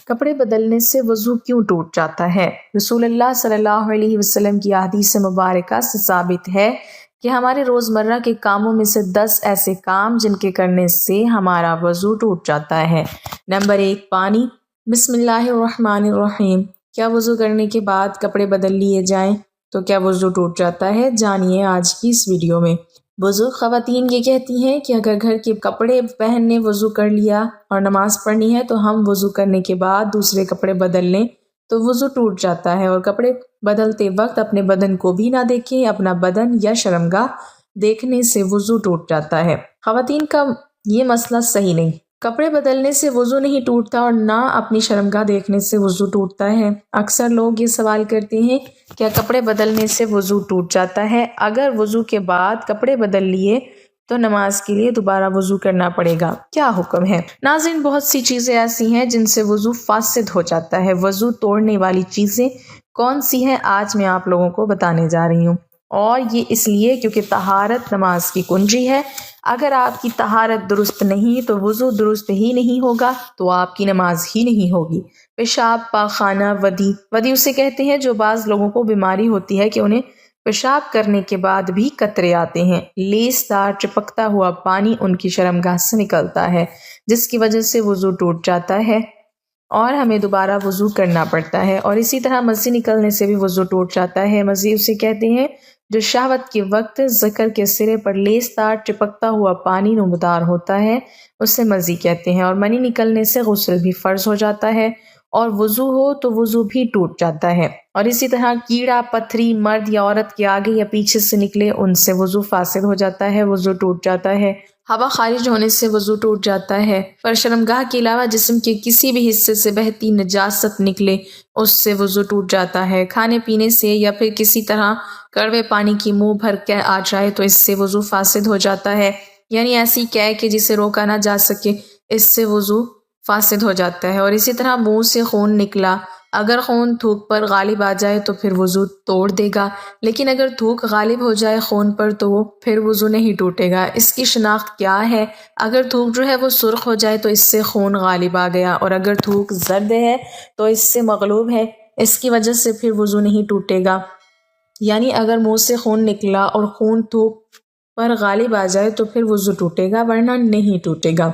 کپڑے بدلنے سے وضو کیوں ٹوٹ جاتا ہے؟ رسول اللہ صلی اللہ علیہ وسلم کی احادیث مبارکہ سے ثابت ہے کہ ہمارے روزمرہ کے کاموں میں سے 10 ایسے کام جن کے کرنے سے ہمارا وضو ٹوٹ جاتا ہے۔ نمبر 1، پانی۔ بسم اللہ الرحمن الرحیم۔ کیا وضو کرنے کے بعد کپڑے بدل لیے جائیں تو کیا وضو ٹوٹ جاتا ہے؟ جانیے آج کی اس ویڈیو میں۔ وضو خواتین یہ کہتی ہیں کہ اگر گھر کے کپڑے پہننے وضو کر لیا اور نماز پڑھنی ہے تو ہم وضو کرنے کے بعد دوسرے کپڑے بدل لیں تو وضو ٹوٹ جاتا ہے، اور کپڑے بدلتے وقت اپنے بدن کو بھی نہ دیکھیں، اپنا بدن یا شرمگاہ دیکھنے سے وضو ٹوٹ جاتا ہے۔ خواتین کا یہ مسئلہ صحیح نہیں۔ کپڑے بدلنے سے وضو نہیں ٹوٹتا اور نہ اپنی شرمگاہ دیکھنے سے وضو ٹوٹتا ہے۔ اکثر لوگ یہ سوال کرتے ہیں کیا کپڑے بدلنے سے وضو ٹوٹ جاتا ہے؟ اگر وضو کے بعد کپڑے بدل لیے تو نماز کے لیے دوبارہ وضو کرنا پڑے گا۔ کیا حکم ہے؟ ناظرین، بہت سی چیزیں ایسی ہیں جن سے وضو فاسد ہو جاتا ہے۔ وضو توڑنے والی چیزیں کون سی ہیں آج میں آپ لوگوں کو بتانے جا رہی ہوں، اور یہ اس لیے کیونکہ طہارت نماز کی کنجی ہے۔ اگر آپ کی طہارت درست نہیں تو وضو درست ہی نہیں ہوگا، تو آپ کی نماز ہی نہیں ہوگی۔ پیشاب، پاخانہ، ودی اسے کہتے ہیں جو بعض لوگوں کو بیماری ہوتی ہے کہ انہیں پیشاب کرنے کے بعد بھی قطرے آتے ہیں۔ لیس دار چپکتا ہوا پانی ان کی شرمگاہ سے نکلتا ہے، جس کی وجہ سے وضو ٹوٹ جاتا ہے اور ہمیں دوبارہ وضو کرنا پڑتا ہے۔ اور اسی طرح مزی نکلنے سے بھی وضو ٹوٹ جاتا ہے۔ مزی اسے کہتے ہیں جو شہوت کے وقت ذکر کے سرے پر لیس دار چپکتا ہوا پانی نمودار ہوتا ہے، اسے مزی کہتے ہیں۔ اور منی نکلنے سے غسل بھی فرض ہو جاتا ہے اور وضو ہو تو وضو بھی ٹوٹ جاتا ہے۔ اور اسی طرح کیڑا پتھری مرد یا عورت کے آگے یا پیچھے سے نکلے، ان سے وضو فاسد ہو جاتا ہے، وضو ٹوٹ جاتا ہے۔ ہوا خارج ہونے سے وضو ٹوٹ جاتا ہے۔ پر شرمگاہ کے علاوہ جسم کے کسی بھی حصے سے بہتی نجاست نکلے، اس سے وضو ٹوٹ جاتا ہے۔ کھانے پینے سے یا پھر کسی طرح کڑوے پانی کی منہ بھر کے آ جائے تو اس سے وضو فاسد ہو جاتا ہے، یعنی ایسی قے کہ جسے روکا نہ جا سکے، اس سے وضو فاسد ہو جاتا ہے۔ اور اسی طرح منہ سے خون نکلا، اگر خون تھوک پر غالب آ جائے تو پھر وضو توڑ دے گا، لیکن اگر تھوک غالب ہو جائے خون پر تو وہ پھر وضو نہیں ٹوٹے گا۔ اس کی شناخت کیا ہے؟ اگر تھوک جو ہے وہ سرخ ہو جائے تو اس سے خون غالب آ گیا، اور اگر تھوک زرد ہے تو اس سے مغلوب ہے، اس کی وجہ سے پھر وضو نہیں ٹوٹے گا۔ یعنی اگر منہ سے خون نکلا اور خون تھوک پر غالب آ جائے تو پھر وضو ٹوٹے گا، ورنہ نہیں ٹوٹے گا۔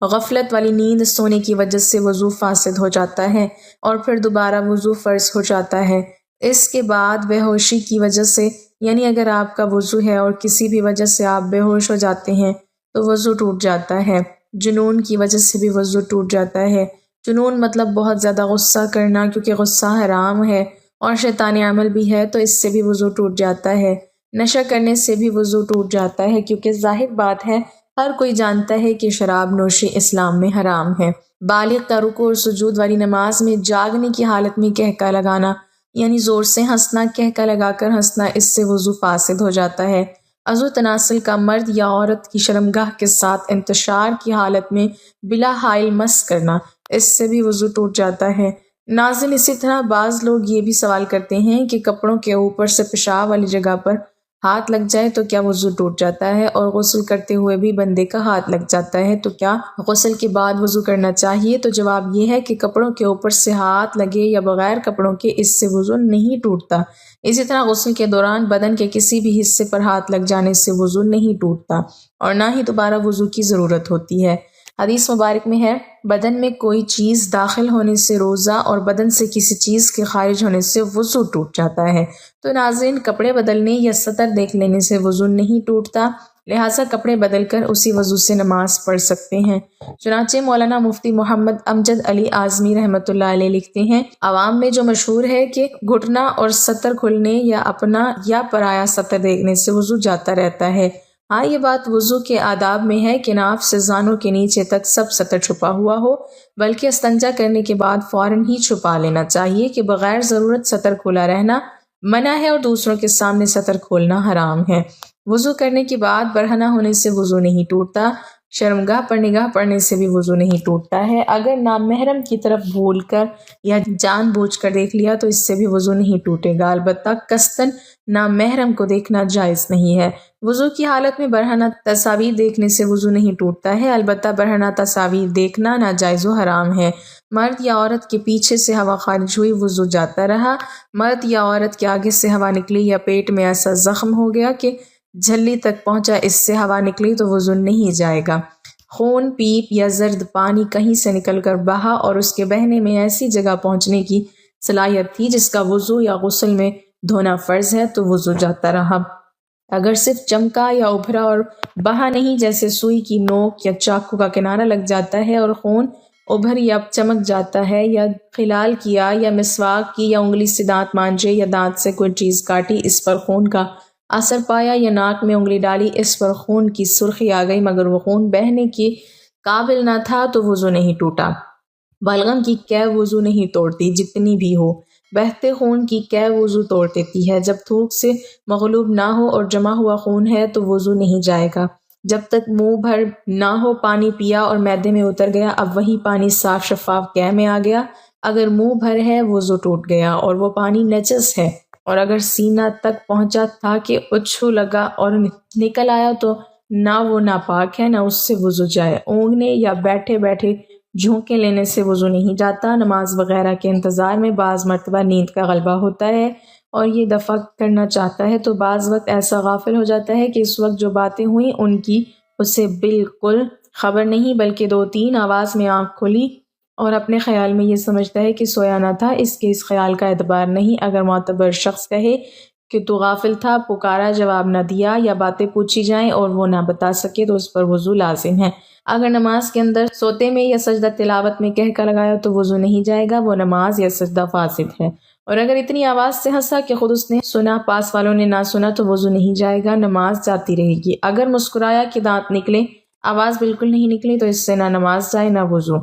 غفلت والی نیند سونے کی وجہ سے وضو فاسد ہو جاتا ہے اور پھر دوبارہ وضو فرض ہو جاتا ہے۔ اس کے بعد بے ہوشی کی وجہ سے، یعنی اگر آپ کا وضو ہے اور کسی بھی وجہ سے آپ بے ہوش ہو جاتے ہیں تو وضو ٹوٹ جاتا ہے۔ جنون کی وجہ سے بھی وضو ٹوٹ جاتا ہے۔ جنون مطلب بہت زیادہ غصہ کرنا، کیونکہ غصہ حرام ہے اور شیطانی عمل بھی ہے، تو اس سے بھی وضو ٹوٹ جاتا ہے۔ نشہ کرنے سے بھی وضو ٹوٹ جاتا ہے، کیونکہ ظاہر بات ہے ہر کوئی جانتا ہے کہ شراب نوشی اسلام میں حرام ہے۔ بالغ کا رکوع اور سجود والی نماز میں جاگنے کی حالت میں قہقہ لگانا، یعنی زور سے ہنسنا، قہقہ لگا کر ہنسنا، اس سے وضو فاسد ہو جاتا ہے۔ عضو تناسل کا مرد یا عورت کی شرمگاہ کے ساتھ انتشار کی حالت میں بلا حائل مس کرنا، اس سے بھی وضو ٹوٹ جاتا ہے۔ ناظرین، اسی طرح بعض لوگ یہ بھی سوال کرتے ہیں کہ کپڑوں کے اوپر سے پیشاب والی جگہ پر ہاتھ لگ جائے تو کیا وضو ٹوٹ جاتا ہے؟ اور غسل کرتے ہوئے بھی بندے کا ہاتھ لگ جاتا ہے تو کیا غسل کے بعد وضو کرنا چاہیے؟ تو جواب یہ ہے کہ کپڑوں کے اوپر سے ہاتھ لگے یا بغیر کپڑوں کے، اس سے وضو نہیں ٹوٹتا۔ اسی طرح غسل کے دوران بدن کے کسی بھی حصے پر ہاتھ لگ جانے سے وضو نہیں ٹوٹتا اور نہ ہی دوبارہ وضو کی ضرورت ہوتی ہے۔ حدیث مبارک میں ہے بدن میں کوئی چیز داخل ہونے سے روزہ اور بدن سے کسی چیز کے خارج ہونے سے وضو ٹوٹ جاتا ہے۔ تو ناظرین، کپڑے بدلنے یا سطر دیکھ لینے سے وضو نہیں ٹوٹتا، لہٰذا کپڑے بدل کر اسی وضو سے نماز پڑھ سکتے ہیں۔ چنانچہ مولانا مفتی محمد امجد علی اعظمی رحمۃ اللہ علیہ لکھتے ہیں، عوام میں جو مشہور ہے کہ گھٹنا اور سطر کھلنے یا اپنا یا پرایا سطر دیکھنے سے وضو جاتا رہتا ہے۔ ہاں، یہ بات وضو کے آداب میں ہے کہ ناف سے زانوں کے نیچے تک سب سطر چھپا ہوا ہو، بلکہ استنجا کرنے کے بعد فوراً ہی چھپا لینا چاہیے کہ بغیر ضرورت سطر کھلا رہنا منع ہے اور دوسروں کے سامنے سطر کھولنا حرام ہے۔ وضو کرنے کے بعد برہنہ ہونے سے وضو نہیں ٹوٹتا۔ شرمگاہ پر نگاہ پڑنے سے بھی وضو نہیں ٹوٹتا ہے۔ اگر نامحرم کی طرف بھول کر یا جان بوجھ کر دیکھ لیا تو اس سے بھی وضو نہیں ٹوٹے گا، البتہ قصداً نامحرم کو دیکھنا جائز نہیں ہے۔ وضو کی حالت میں برہنہ تصاویر دیکھنے سے وضو نہیں ٹوٹتا ہے، البتہ برہنہ تصاویر دیکھنا ناجائز و حرام ہے۔ مرد یا عورت کے پیچھے سے ہوا خارج ہوئی، وضو جاتا رہا۔ مرد یا عورت کے آگے سے ہوا نکلی یا پیٹ میں ایسا زخم ہو گیا کہ جھلی تک پہنچا، اس سے ہوا نکلی تو وضو نہیں جائے گا۔ خون، پیپ یا زرد پانی کہیں سے نکل کر بہا اور اس کے بہنے میں ایسی جگہ پہنچنے کی صلاحیت تھی جس کا وضو یا غسل میں دھونا فرض ہے تو وضو جاتا رہا۔ اگر صرف چمکا یا ابھرا اور بہا نہیں، جیسے سوئی کی نوک یا چاقو کا کنارہ لگ جاتا ہے اور خون ابھر یا چمک جاتا ہے، یا خلال کیا یا مسواک کی یا انگلی سے دانت مانجے یا دانت سے کوئی چیز کاٹی، اس پر خون کا اثر پایا یا ناک میں انگلی ڈالی، اس پر خون کی سرخی آ گئی مگر وہ خون بہنے کے قابل نہ تھا تو وضو نہیں ٹوٹا۔ بلغم کی قے وضو نہیں توڑتی، جتنی بھی ہو۔ بہتے خون کی قے وضو توڑ دیتی ہے۔ جب تھوک سے مغلوب نہ ہو اور جمع ہوا خون ہے تو وضو نہیں جائے گا۔ جب تک منہ بھر نہ ہو، پانی پیا اور معدے میں اتر گیا، اب وہی پانی صاف شفاف قے میں آ گیا، اگر منہ بھر ہے وضو ٹوٹ گیا اور وہ پانی نجس ہے، اور اگر سینہ تک پہنچا تھا کہ اچھو لگا اور نکل آیا تو نہ وہ ناپاک ہے نہ اس سے وضو جائے۔ اونگنے یا بیٹھے بیٹھے جھونکے لینے سے وضو نہیں جاتا۔ نماز وغیرہ کے انتظار میں بعض مرتبہ نیند کا غلبہ ہوتا ہے اور یہ دفع کرنا چاہتا ہے تو بعض وقت ایسا غافل ہو جاتا ہے کہ اس وقت جو باتیں ہوئیں ان کی اسے بالکل خبر نہیں، بلکہ 2-3 آواز میں آنکھ کھلی اور اپنے خیال میں یہ سمجھتا ہے کہ سویا نہ تھا۔ اس کے اس خیال کا اعتبار نہیں۔ اگر معتبر شخص کہے کہ تو غافل تھا، پکارا جواب نہ دیا، یا باتیں پوچھی جائیں اور وہ نہ بتا سکے تو اس پر وضو لازم ہے۔ اگر نماز کے اندر سوتے میں یا سجدہ تلاوت میں کہہ کر لگایا تو وضو نہیں جائے گا، وہ نماز یا سجدہ فاسد ہے۔ اور اگر اتنی آواز سے ہنسا کہ خود اس نے سنا، پاس والوں نے نہ سنا تو وضو نہیں جائے گا، نماز جاتی رہے گی۔ اگر مسکرایا کہ دانت نکلے، آواز بالکل نہیں نکلی تو اس سے نہ نماز جائے نہ وضو۔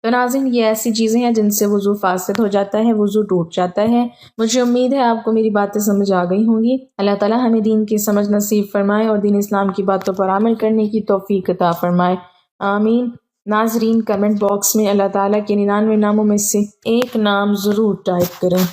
تو ناظرین، یہ ایسی چیزیں ہیں جن سے وضو فاسد ہو جاتا ہے، وضو ٹوٹ جاتا ہے۔ مجھے امید ہے آپ کو میری باتیں سمجھ آ گئی ہوں گی۔ اللہ تعالیٰ ہمیں دین کی سمجھ نصیب فرمائے اور دین اسلام کی باتوں پر عمل کرنے کی توفیق عطا فرمائے، آمین۔ ناظرین، کمنٹ باکس میں اللہ تعالیٰ کے 99 ناموں میں سے ایک نام ضرور ٹائپ کریں۔